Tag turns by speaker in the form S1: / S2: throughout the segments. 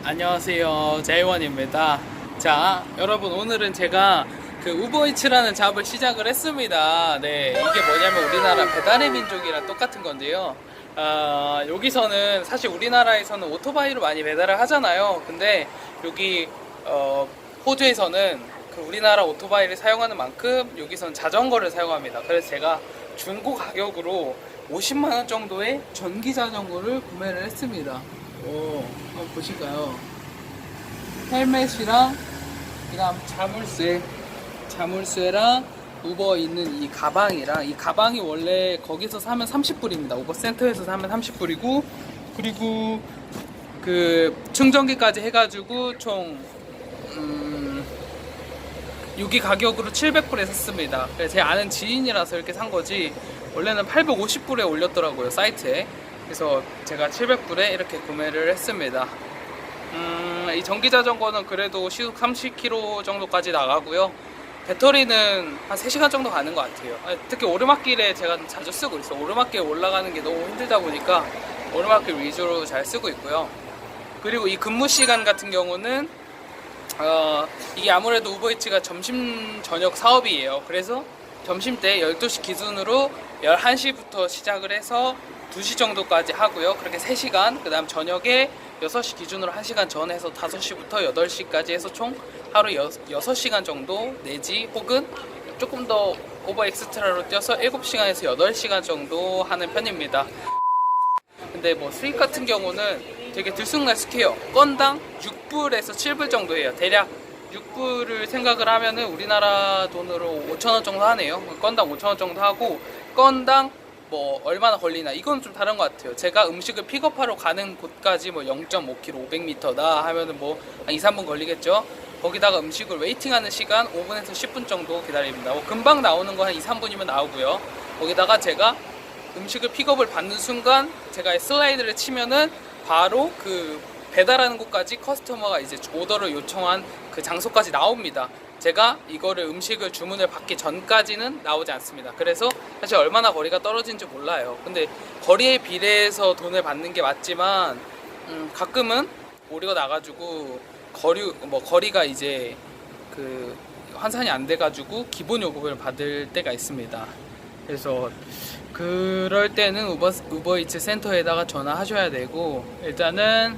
S1: 안녕하세요, 제이원입니다. 자, 여러분, 오늘은 제가 그 우버이츠라는 잡을 시작을 했습니다. 네, 이게 뭐냐면 우리나라 배달의 민족이랑 똑같은 건데요. 여기서는 사실 우리나라에서는 오토바이로 많이 배달을 하잖아요. 근데 여기 호주에서는 그 우리나라 오토바이를 사용하는 만큼 여기서는 자전거를 사용합니다. 그래서 제가 중고 가격으로 50만 원 정도의 전기 자전거를 구매를 했습니다. 한번 보실까요? 헬멧이랑 그다음 자물쇠랑 우버 있는 이 가방이랑, 이 가방이 원래 거기서 사면 30불입니다. 우버 센터에서 사면 30불이고, 그리고 그 충전기까지 해가지고 총 여기 가격으로 700불에 샀습니다. 제 아는 지인이라서 이렇게 산 거지, 원래는 850불에 올렸더라고요, 사이트에. 그래서 제가 700불에 이렇게 구매를 했습니다. 이 전기자전거는 그래도 시속 30km 정도까지 나가고요. 배터리는 한 3시간 정도 가는 것 같아요. 특히 오르막길에 제가 자주 쓰고 있어요. 오르막길 올라가는 게 너무 힘들다 보니까 오르막길 위주로 잘 쓰고 있고요. 그리고 이 근무 시간 같은 경우는 이게 아무래도 우버이츠가 점심 저녁 사업이에요. 그래서 점심때 12시 기준으로 11시부터 시작을 해서 2시 정도까지 하고요. 그렇게 3시간, 그 다음 저녁에 6시 기준으로 1시간 전해서 5시부터 8시까지 해서 총 하루 6시간 정도 내지, 혹은 조금 더 오버 엑스트라로 뛰어서 7시간에서 8시간 정도 하는 편입니다. 근데 뭐 수익 같은 경우는 되게 들쑥날쑥해요. 건당 6불에서 7불 정도 해요. 대략 6불을 생각을 하면은 우리나라 돈으로 5,000원 정도 하네요. 건당 5,000원 정도 하고, 건당 뭐 얼마나 걸리나 이건 좀 다른 것 같아요. 제가 음식을 픽업하러 가는 곳까지 뭐 0.5km 500m다 하면은 뭐 한 2, 3분 걸리겠죠. 거기다가 음식을 웨이팅하는 시간 5분에서 10분 정도 기다립니다. 뭐 금방 나오는 거 한 2, 3분이면 나오고요. 거기다가 제가 음식을 픽업을 받는 순간 제가 슬라이드를 치면은 바로 그 배달하는 곳까지 커스터머가 이제 오더를 요청한 그 장소까지 나옵니다. 제가 이거를 음식을 주문을 받기 전까지는 나오지 않습니다. 그래서 사실 얼마나 거리가 떨어진지 몰라요. 근데 거리에 비례해서 돈을 받는 게 맞지만, 가끔은 오류가 나가지고 거리가 이제 그 환산이 안 돼가지고 기본 요금을 받을 때가 있습니다. 그래서 그럴 때는 우버이츠 센터에다가 전화하셔야 되고, 일단은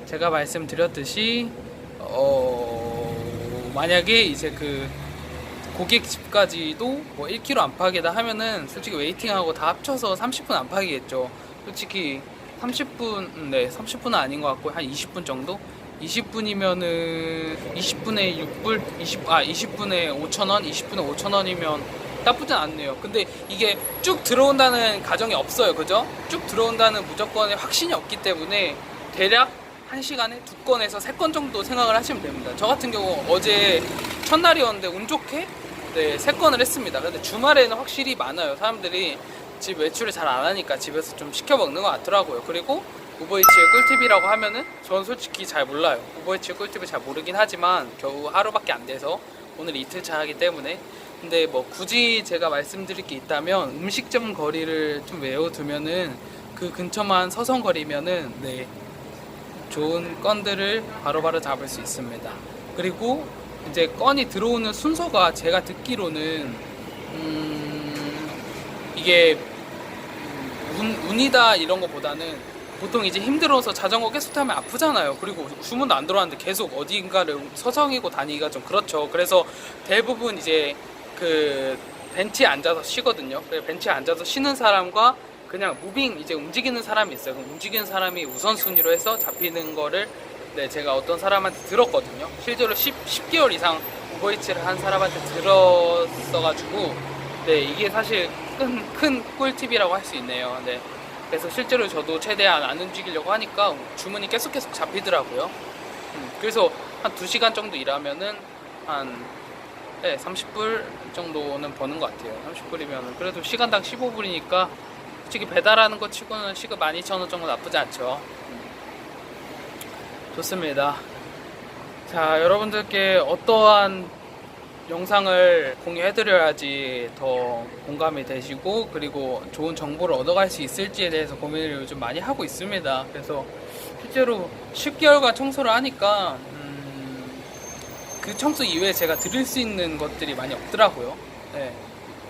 S1: 제가 말씀드렸듯이 만약에 이제 그 고객 집까지도 뭐 1km 안팎이다 하면은 솔직히 웨이팅하고 다 합쳐서 30분 안팎이겠죠. 솔직히 30분은 아닌 것 같고 한 20분 정도? 20분이면은 20분에 6불, 20분에 5,000원, 20분에 5,000원이면 나쁘진 않네요. 근데 이게 쭉 들어온다는 가정이 없어요. 그죠? 쭉 들어온다는 무조건의 확신이 없기 때문에 대략 1시간에 2건에서 3건 정도 생각을 하시면 됩니다. 저 같은 경우 어제 첫날이었는데 운 좋게 3건을 했습니다. 근데 주말에는 확실히 많아요. 사람들이 집 외출을 잘 안 하니까 집에서 좀 시켜 먹는 것 같더라고요. 그리고 우버이츠의 꿀팁이라고 하면은 전 솔직히 잘 몰라요. 우버이츠의 꿀팁을 잘 모르긴 하지만 겨우 하루밖에 안 돼서 오늘 이틀차 하기 때문에. 근데 뭐 굳이 제가 말씀드릴 게 있다면, 음식점 거리를 좀 외워두면은 그 근처만 서성거리면은 좋은 건들을 바로바로 잡을 수 있습니다. 그리고 이제 건이 들어오는 순서가 제가 듣기로는 이게 운이다 이런 것보다는 보통 이제 힘들어서 자전거 계속 타면 아프잖아요. 그리고 주문도 안 들어왔는데 계속 어딘가를 서성이고 다니기가 좀 그렇죠. 그래서 대부분 이제 그 벤치에 앉아서 쉬거든요. 그래서 벤치에 앉아서 쉬는 사람과 그냥 무빙 이제 움직이는 사람이 있어요. 그럼 움직이는 사람이 우선순위로 해서 잡히는 거를 제가 어떤 사람한테 들었거든요. 실제로 10개월 이상 우버이츠를 한 사람한테 들었어가지고 이게 사실 큰 꿀팁이라고 할 수 있네요. 그래서 실제로 저도 최대한 안 움직이려고 하니까 주문이 계속 잡히더라고요. 그래서 한 2시간 정도 일하면은 한 30불 정도는 버는 것 같아요. 30불이면 그래도 시간당 15불이니까 솔직히 배달하는 거 치고는 시급 12,000원 정도 나쁘지 않죠. 좋습니다. 자, 여러분들께 어떠한 영상을 공유해드려야지 더 공감이 되시고, 그리고 좋은 정보를 얻어갈 수 있을지에 대해서 고민을 요즘 많이 하고 있습니다. 그래서 실제로 10개월간 청소를 하니까 그 청소 이외에 제가 드릴 수 있는 것들이 많이 없더라고요. 네.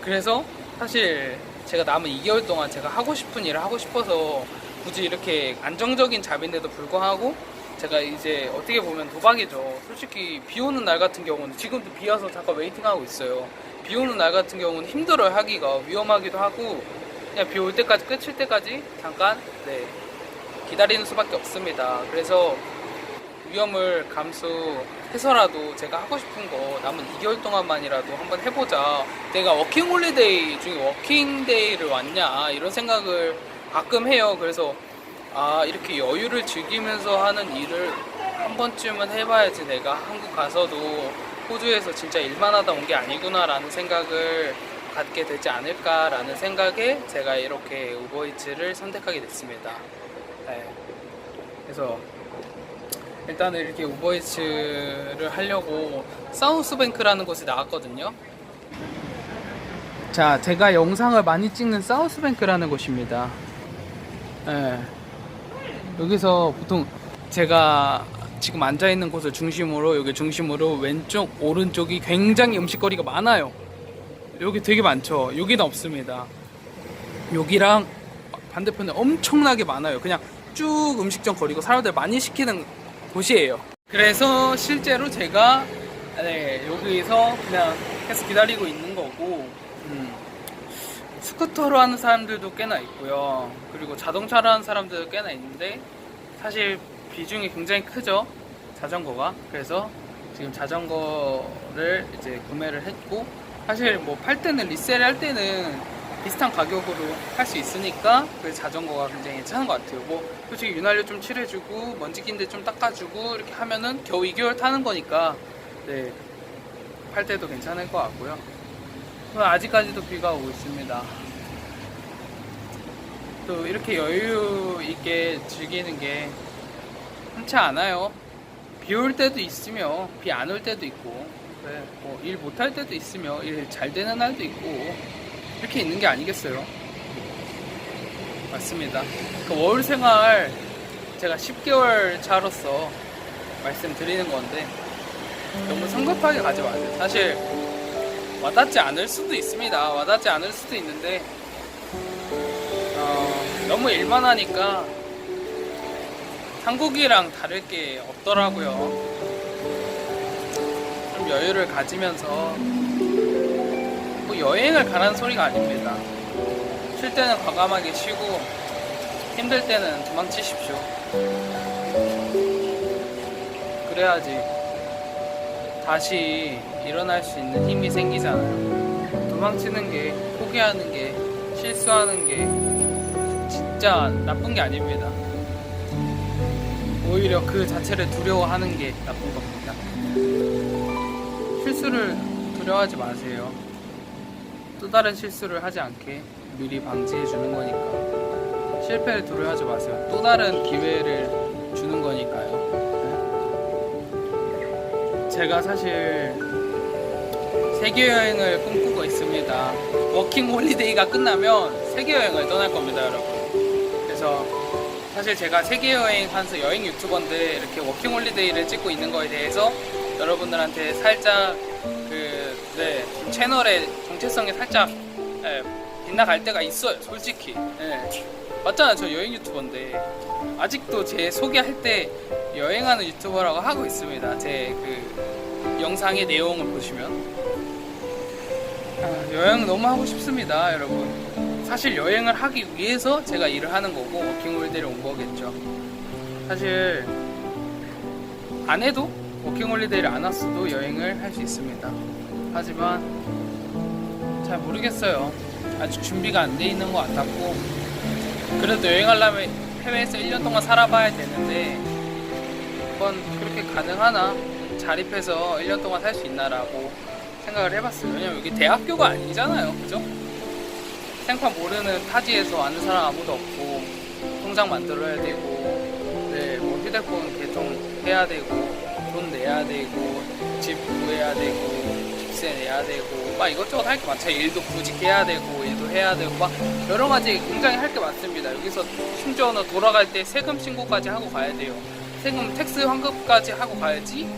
S1: 그래서 사실 제가 남은 2개월 동안 제가 하고 싶은 일을 하고 싶어서 굳이 이렇게 안정적인 잡인데도 불구하고 제가 이제 어떻게 보면 도박이죠. 솔직히 비 오는 날 같은 경우는 지금도 비 와서 잠깐 웨이팅하고 있어요. 비 오는 날 같은 경우는 힘들어요. 하기가 위험하기도 하고 그냥 비 올 때까지 끝일 때까지 잠깐 기다리는 수밖에 없습니다. 그래서 위험을 감수해서라도 제가 하고 싶은 거 남은 2개월 동안만이라도 한번 해보자. 내가 워킹 홀리데이 중에 워킹데이를 왔냐 이런 생각을 가끔 해요. 그래서 이렇게 여유를 즐기면서 하는 일을 한 번쯤은 해봐야지 내가 한국 가서도 호주에서 진짜 일만 하다 온 게 아니구나 라는 생각을 갖게 되지 않을까 라는 생각에 제가 이렇게 우버이츠를 선택하게 됐습니다. 네. 그래서 일단은 이렇게 우버이츠를 하려고 사우스뱅크라는 곳에 나왔거든요. 자, 제가 영상을 많이 찍는 사우스뱅크라는 곳입니다. 네. 여기서 보통 제가 지금 앉아있는 곳을 중심으로 여기 중심으로 왼쪽 오른쪽이 굉장히 음식거리가 많아요. 여기 되게 많죠. 여기는 없습니다. 여기랑 반대편에 엄청나게 많아요. 그냥 쭉 음식점 거리고 사람들 많이 시키는 곳이에요. 그래서 실제로 제가 여기서 그냥 계속 기다리고 있는 거고 스쿠터로 하는 사람들도 꽤나 있고요. 그리고 자동차로 하는 사람들도 꽤나 있는데 사실 비중이 굉장히 크죠. 자전거가. 그래서 지금 자전거를 이제 구매를 했고 사실 뭐 팔 때는 리셀 할 때는 비슷한 가격으로 할 수 있으니까 그 자전거가 굉장히 괜찮은 것 같아요. 뭐 솔직히 윤활유 좀 칠해주고 먼지 낀데 좀 닦아주고 이렇게 하면은 겨우 2개월 타는 거니까 팔 때도 괜찮을 것 같고요. 아직까지도 비가 오고 있습니다. 또 이렇게 여유 있게 즐기는 게 흔치 않아요. 비 올 때도 있으며 비 안 올 때도 있고 뭐 일 못할 때도 있으며 일 잘 되는 날도 있고 이렇게 있는 게 아니겠어요. 맞습니다. 그 워홀 생활 제가 10개월 차로서 말씀드리는 건데 너무 성급하게 가지 마세요. 사실 와닿지 않을 수도 있습니다. 와닿지 않을 수도 있는데 너무 일만 하니까 한국이랑 다를 게 없더라고요. 좀 여유를 가지면서 뭐 여행을 가라는 소리가 아닙니다. 쉴 때는 과감하게 쉬고 힘들 때는 도망치십시오. 그래야지 다시 일어날 수 있는 힘이 생기잖아요. 도망치는 게, 포기하는 게, 실수하는 게 진짜 나쁜 게 아닙니다. 오히려 그 자체를 두려워하는 게 나쁜 겁니다. 실수를 두려워하지 마세요. 또 다른 실수를 하지 않게 미리 방지해 주는 거니까. 실패를 두려워하지 마세요. 또 다른 기회를 주는 거니까요. 제가 사실 세계 여행을 꿈꾸고 있습니다. 워킹 홀리데이가 끝나면 세계 여행을 떠날 겁니다, 여러분. 그래서 사실 제가 세계 여행 하면서 여행 유튜버인데 이렇게 워킹 홀리데이를 찍고 있는 거에 대해서 여러분들한테 살짝 좀 채널의 정체성이 살짝 빗나갈 때가 있어요, 솔직히. 맞잖아요, 저 여행 유튜버인데 아직도 제 소개할 때 여행하는 유튜버라고 하고 있습니다. 제 그 영상의 내용을 보시면 여행 너무 하고 싶습니다, 여러분. 사실 여행을 하기 위해서 제가 일을 하는 거고 워킹홀리데이를 온 거겠죠. 사실 안 해도 워킹홀리데이를 안 왔어도 여행을 할 수 있습니다. 하지만 잘 모르겠어요. 아직 준비가 안 돼 있는 것 같았고 그래도 여행하려면 해외에서 1년 동안 살아봐야 되는데 그건 그렇게 가능하나? 자립해서 1년 동안 살 수 있나라고 생각을 해봤어요. 왜냐면 여기 대학교가 아니잖아요, 그죠? 생판 모르는 타지에서 아는 사람 아무도 없고 통장 만들어야 되고 뭐 휴대폰 개통해야 되고 돈 내야 되고 집 구해야 되고 집세 내야 되고 막 이것저것 할 게 많죠. 일도 구직해야 되고 일도 해야 되고 막 여러 가지 굉장히 할 게 많습니다. 여기서 심지어는 돌아갈 때 세금 신고까지 하고 가야 돼요. 세금 텍스 환급까지 하고 가야지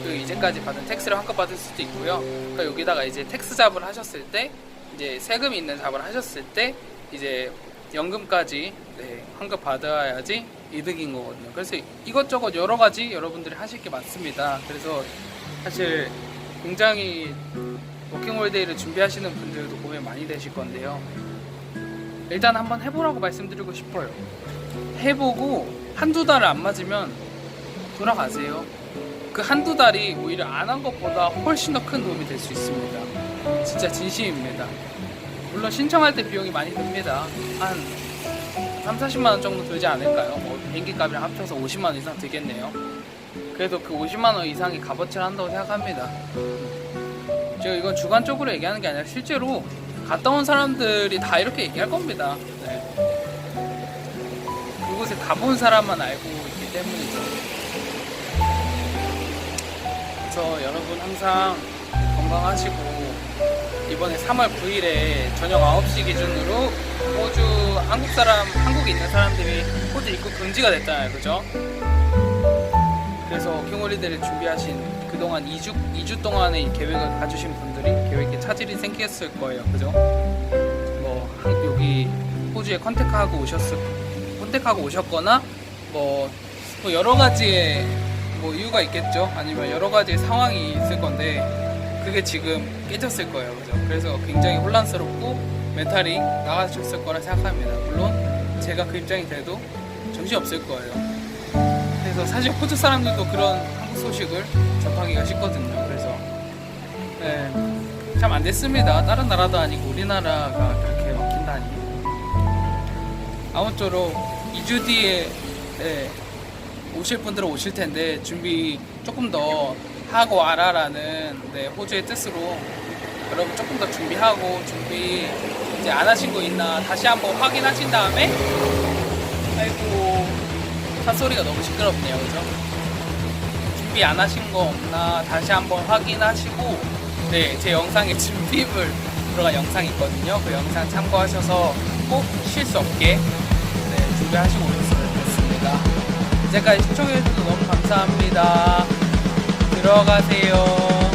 S1: 그 이제까지 받은 텍스를 환급받을 수도 있고요. 그러니까 여기다가 이제 텍스 잡을 하셨을 때 이제 세금이 있는 잡을 하셨을 때 이제 연금까지 환급 받아야지 이득인 거거든요. 그래서 이것저것 여러 가지 여러분들이 하실 게 많습니다. 그래서 사실 굉장히 워킹홀리데이를 준비하시는 분들도 고민 많이 되실 건데요. 일단 한번 해보라고 말씀드리고 싶어요. 해보고 한두 달을 안 맞으면 돌아가세요. 그 한두 달이 오히려 안 한 것보다 훨씬 더 큰 도움이 될 수 있습니다. 진짜 진심입니다. 물론 신청할 때 비용이 많이 듭니다. 한 30-40만원 정도 들지 않을까요? 뭐 비행기 값이랑 합쳐서 50만원 이상 들겠네요. 그래도 그 50만원 이상이 값어치를 한다고 생각합니다. 제가 이건 주관적으로 얘기하는 게 아니라 실제로 갔다 온 사람들이 다 이렇게 얘기할 겁니다. 네. 그곳에 가본 사람만 알고 있기 때문이죠. 그래서 여러분 항상 건강하시고 이번에 3월 9일에 저녁 9시 기준으로 호주 한국에 있는 사람들이 호주 입국 금지가 됐잖아요. 그죠? 그래서 워킹홀리데이를 준비하신 그동안 2주 동안의 계획을 가주신 분들이 계획에 차질이 생겼을 거예요. 그죠? 뭐 여기 호주에 컨택하고 오셨거나 뭐 여러 가지의 뭐 이유가 있겠죠. 아니면 여러 가지의 상황이 있을 건데 그게 지금 깨졌을 거예요. 그죠? 그래서 굉장히 혼란스럽고 멘탈이 나가셨을 거라 생각합니다. 물론 제가 그 입장이 돼도 정신이 없을 거예요. 그래서 사실 호주 사람들도 그런 한국 소식을 접하기가 쉽거든요. 그래서 참 안 됐습니다. 다른 나라도 아니고 우리나라가 그렇게 막힌다니. 아무쪼록 2주 뒤에 오실 분들은 오실 텐데 준비 조금 더 하고 와라라는 호주의 뜻으로 여러분 조금 더 준비하고 준비 이제 안 하신 거 있나 다시 한번 확인하신 다음에 아이고 찻소리가 너무 시끄럽네요. 그죠? 준비 안 하신 거 없나 다시 한번 확인하시고 제 영상에 준비물 들어간 영상이 있거든요. 그 영상 참고하셔서 꼭 실수 없게 준비하시고 오셨으면 좋겠습니다. 이제까지 시청해주셔서 너무 감사합니다. 들어가세요.